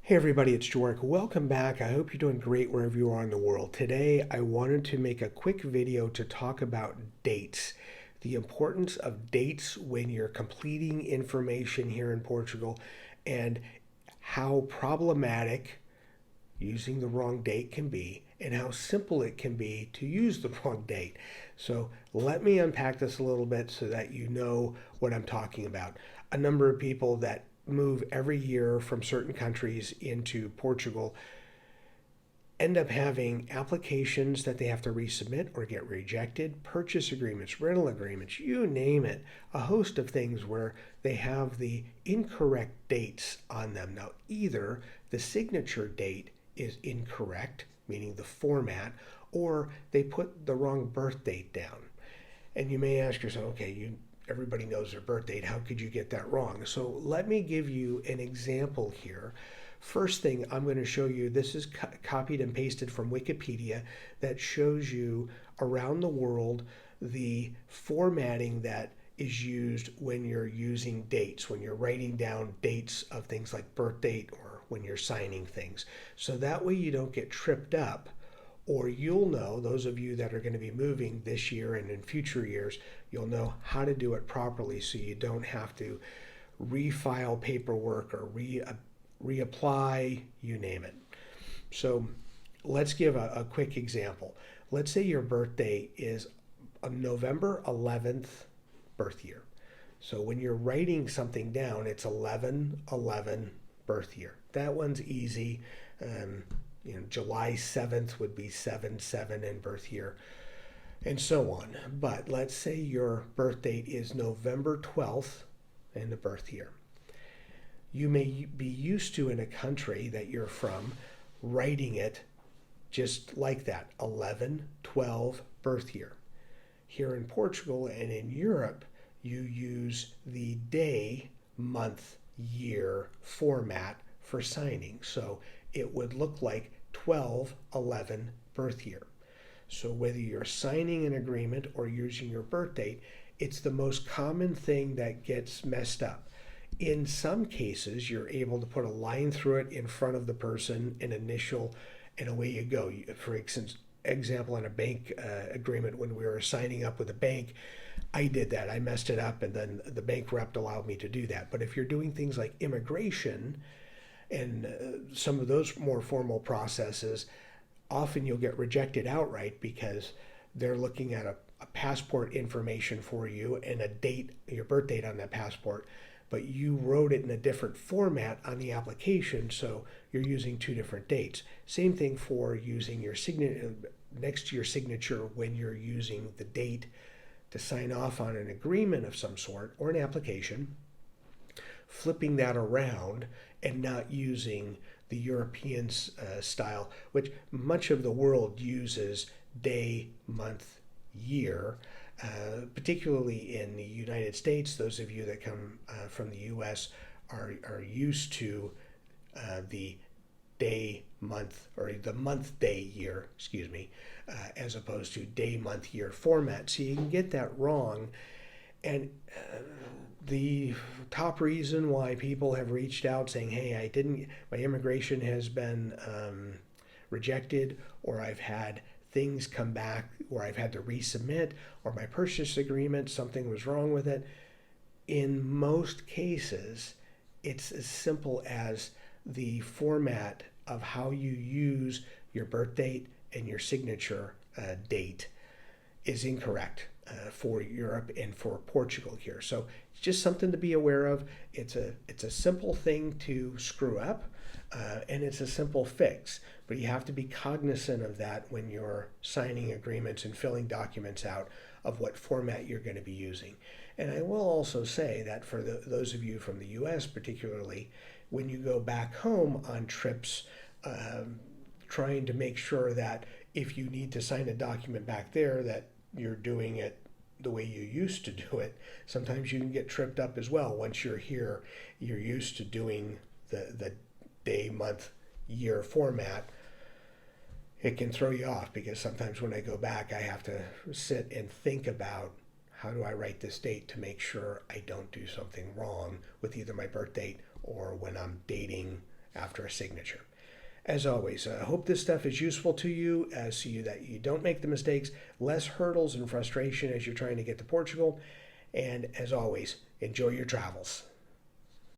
Hey everybody, it's Joric. Welcome back. I hope you're doing great wherever you are in the world. Today I wanted to make a quick video to talk about dates, the importance of dates when you're completing information here in Portugal, and how problematic using the wrong date can be, and how simple it can be to use the wrong date. So let me unpack this a little bit so that you know what I'm talking about. A number of people that move every year from certain countries into Portugal end up having applications that they have to resubmit or get rejected, purchase agreements, rental agreements, you name it, a host of things where they have the incorrect dates on them. Now, either the signature date is incorrect, meaning the format, or they put the wrong birth date down. And you may ask yourself, okay, everybody knows their birth date. How could you get that wrong? So let me give you an example here. First thing I'm going to show you, this is copied and pasted from Wikipedia, that shows you around the world the formatting that is used when you're using dates, when you're writing down dates of things like birth date or when you're signing things. So that way you don't get tripped up, or you'll know, those of you that are going to be moving this year and in future years, you'll know how to do it properly so you don't have to refile paperwork or reapply, you name it. So let's give a quick example. Let's say your birthday is a November 11th birth year. So when you're writing something down, it's 11/11 birth year. That one's easy. July 7th would be 7/7 in birth year, and so on. But let's say your birth date is November 12th in the birth year. You may be used to, in a country that you're from, writing it just like that, 11/12 birth year. Here in Portugal and in Europe, you use the day, month, year format for signing. So it would look like 12/11 birth year. So whether you're signing an agreement or using your birth date, it's the most common thing that gets messed up. In some cases, you're able to put a line through it in front of the person, an initial, and away you go. For example, in a bank agreement, when we were signing up with a bank, I did that. I messed it up, and then the bank rep allowed me to do that. But if you're doing things like immigration and some of those more formal processes, often you'll get rejected outright because they're looking at a passport information for you and a date, your birth date on that passport, but you wrote it in a different format on the application, so you're using two different dates. Same thing for using your signature next to your signature when you're using the date to sign off on an agreement of some sort or an application, flipping that around and not using the European style, which much of the world uses day, month, year. Particularly in the United States, those of you that come from the U.S. are used to the day, month, or the month, day, year, as opposed to day, month, year format. So you can get that wrong. And the top reason why people have reached out saying, hey, my immigration has been rejected, or I've had things come back where I've had to resubmit, or my purchase agreement, something was wrong with it. In most cases, it's as simple as the format of how you use your birth date and your signature date is incorrect for Europe and for Portugal here. So it's just something to be aware of. It's a simple thing to screw up, and it's a simple fix. But you have to be cognizant of that when you're signing agreements and filling documents out of what format you're going to be using. And I will also say that for those of you from the U.S. particularly, when you go back home on trips, trying to make sure that if you need to sign a document back there, that you're doing it the way you used to do it. Sometimes you can get tripped up as well. Once you're here, you're used to doing the day, month, year format. It can throw you off because sometimes when I go back, I have to sit and think about, how do I write this date to make sure I don't do something wrong with either my birth date or when I'm dating after a signature. As always, I hope this stuff is useful to you so that you don't make the mistakes, less hurdles and frustration as you're trying to get to Portugal. And as always, enjoy your travels.